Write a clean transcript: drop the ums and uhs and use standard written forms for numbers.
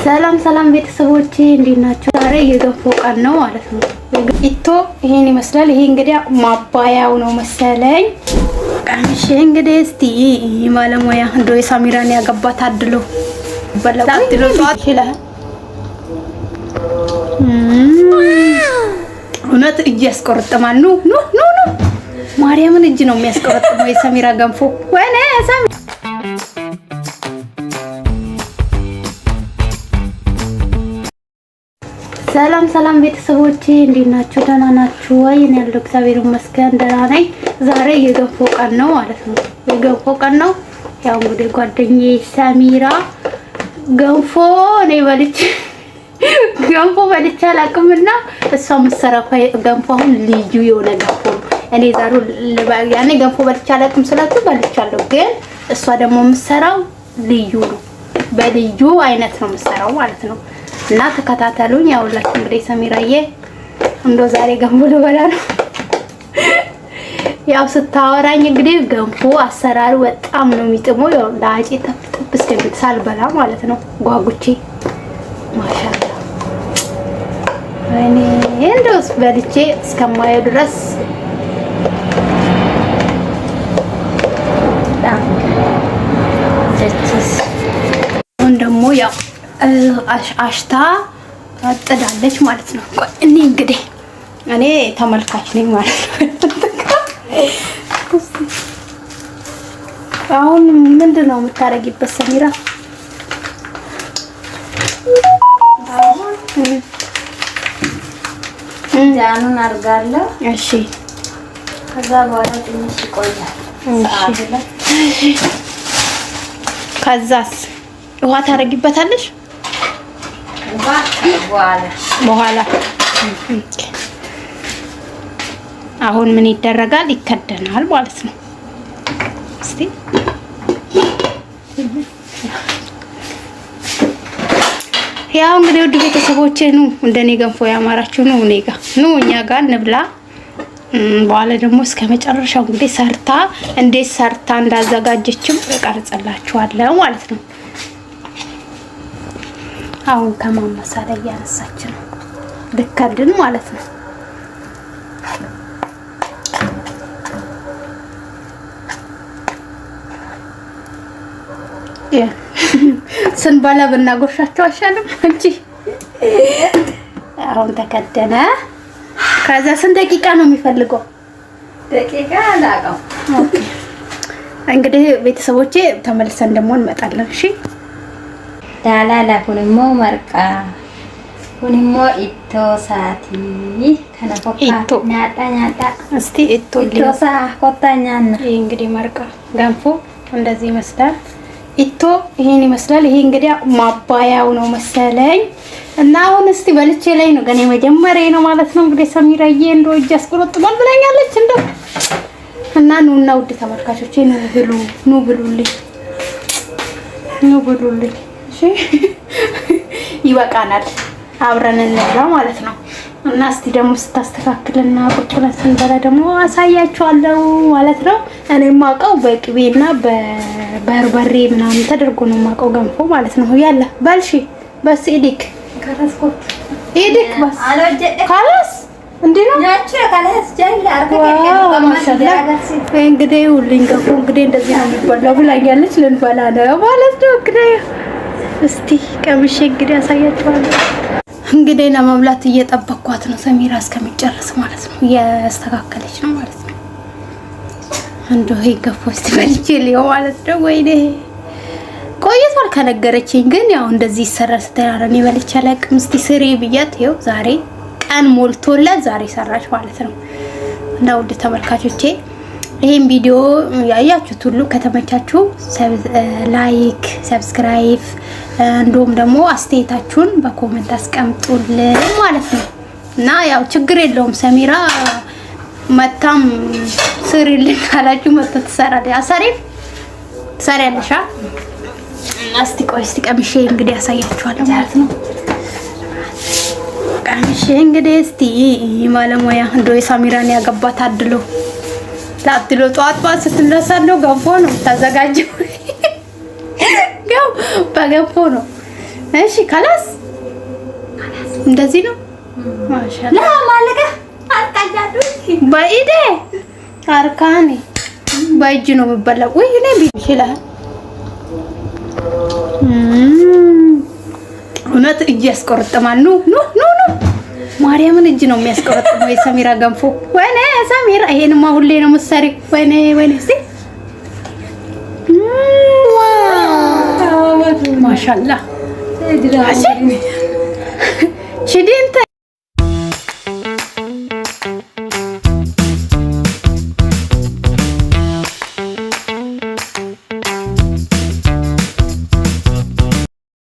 ሰላም ሰላም ቤተሰቦቼ እንዴት ናችሁ? ዛሬ የገንፎ ቀን ነው ማለት ነው። ኢቶ ይሄን ይመስላል። ይሄ እንግዲህ ማባያው ነው መሰለኝ። ቀምሼ እንግዲህ እስቲ ማለሞያ እንዶ የሳሚራን ያገባት አድሎ በላታድሎ ጧት ይላል። እውነት እጅ ያስቆርጥማል። ኑ ማርያምን እጅ ነው የሚያስቆርጥመው የሳሚራ ገንፎ ወይኔ ሳሚ ሰላም ሰላም ቤተሰቦቼ እንዴት ናችሁ? ደህና ናችሁ ወይ? እኔ ያለው እግዚአብሔር ይመስገን ደህና ነኝ። ዛሬ የገንፎ ቀን ነው ማለት ነው። የገንፎ ቀን ነው። ያው እንግዲህ ጓደኛዬ ሳሚራ ገንፎ እኔ ገንፎ በልቼ አላውቅምና እሷ መሰራፋ ገንፎ አሁን ልዩ የሆነ ገንፎ ነው። እኔ ያኔ ገንፎ በልቼ አላውቅም ስላችሁ በልቻለሁ፣ ግን እሷ ደግሞ የምትሰራው ልዩ ነው። በልዩ አይነት ነው የምትሰራው ማለት ነው። እና ተከታተሉኝ። ያውላችሁ እንግዲህ ሰሚራዬ እንደው ዛሬ ገንፎ ልበላ ነው። ያው ስታወራኝ እንግዲህ ገንፎ አሰራሩ በጣም ነው የሚጥመው። ያው ላጪ ተፍጥብ እስከሚል ሳልበላ ማለት ነው ጓጉቼ ማሻአላ እኔ እንደውስ በልቼ እስከማየው ድረስ ደግሞ ያው አሽታ አጥዳለች ማለት ነው። እኔ እንግዲህ እኔ ተመልካች ነኝ ማለት ነው። አሁን ምንድነው የምታረጊበት ሰሚራ? ጃኑን አርጋለሁ። እሺ ከዛ በኋላ ትንሽ ይቆያል። እሺ ከዛስ ውሃ ታረጊበታለሽ? በኋላ አሁን ምን ይደረጋል? ይከደናል ማለት ነው። እስቲ ያው እንግዲህ ውድ ቤተሰቦቼ ነው እንደኔ ገንፎ ያማራችሁ ነው እኛ ጋር እንብላ። በኋላ ደግሞ እስከመጨረሻው እንግዲህ እንዴት ሰርታ እንዳዘጋጀችም እቀርጽላችኋለሁ ማለት ነው። አሁን ከማመሳ ላይ ያነሳች ነው ልከድን ማለት ነው። ስንበላ ብናጎርሻቸው አይሻልም እንጂ። አሁን ተከደነ። ከዛ ስንት ደቂቃ ነው የሚፈልገው? ደቂቃ አላውቅም። እንግዲህ ቤተሰቦቼ ተመልሰን ደግሞ እንመጣለን። እሺ ዳላላ ኩንሞ መርቃ ኩንሞ ኢቶ ሳቲ ከነፎካ ናጣ እስቲ ኢቶ ሳ ቆጣኛና ይሄ እንግዲህ መርቃ ገንፎ እንደዚህ ይመስላል። ኢቶ ይሄን ይመስላል። ይሄ እንግዲህ ማባያው ነው መሰለኝ። እና አሁን እስቲ በልቼ ላይ ነው ገና መጀመሪያ ነው ማለት ነው። እንግዲህ ሰሚራዬ እንደው እጅ አስቆርጥማል ብላኛለች እንደው እና ኑና ውድ ተመልካቾቼ ኑ ብሉልኝ። እሺ ይበቃናል፣ አብረን እንብላ ማለት ነው። እና እስቲ ደግሞ ስታስተካክልና ቁጭ ብለን ስንበላ ደግሞ አሳያችኋለሁ ማለት ነው። እኔ የማውቀው በቅቤና በበርበሬ ምናምን ተደርጎ ነው የማውቀው ገንፎ ማለት ነው። ያላ በልሺ በስ ኢዲክ ከረስኮት ኢዲክ በስ ካላስ እንዴ ነው ናቹ ካላስ ጀል እንግዲህ ሁሉኝ ገንፎ እንግዲህ እንደዚህ ነው የሚበላው ብላኛለች። ልንበላ ነው ማለት ነው። እንግዲህ እስቲ ቀምሼ እንግዲህ አሳያችኋለሁ። እንግዲህ ለመብላት እየጠበቅኳት ነው ሰሚራ እስከሚጨርስ ማለት ነው። እያስተካከለች ነው ማለት ነው። እንደው ይሄ ገንፎ እስቲ በልቼ ሊው ማለት ነው። ወይኔ ቆይቷል ከነገረችኝ፣ ግን ያው እንደዚህ ይሰራል ስትራራኒ በልቼ አላውቅም። እስቲ ስሪ ብያት ይኸው ዛሬ ቀን ሞልቶላት ዛሬ ሰራች ማለት ነው። እና ውድ ተመልካቾቼ ይሄን ቪዲዮ ያያችሁት ሁሉ ከተመቻችሁ ላይክ፣ ሰብስክራይብ እንዲሁም ደግሞ አስተያየታችሁን በኮሜንት አስቀምጡልን ማለት ነው። እና ያው ችግር የለውም ሰሚራ መታም ስሪልን ካላችሁ መጥቶ ትሰሪያለሽ። እስቲ ቆይ እስቲ ቀምሼ እንግዲህ ያሳያችኋለሁ ማለት ነው። ቀምሼ እንግዲህ እስቲ ማለሞያ እንደው የሳሚራን ያገባት አድሎ ጧት ስትነሳ ነው ገንፎ ነው ታዘጋጀው። በገንፎ ነው እሺ خلاص እንደዚህ ነው ማሻአላ ማለቀ አርቃጃዱ በኢዴ አርካኔ በእጅ ነው የሚበላው ወይ እኔ ይችላል እውነት እጅ ያስቆርጥማል ኑ ማርያምን እጅ ነው የሚያስቆርጥመው የሰሚራ ገንፎ ወይኔ ሰሚራ ይሄንማ ሁሌ ነው የምትሰሪው ወይኔ እስቲ ማሻአላ ቺዲንተ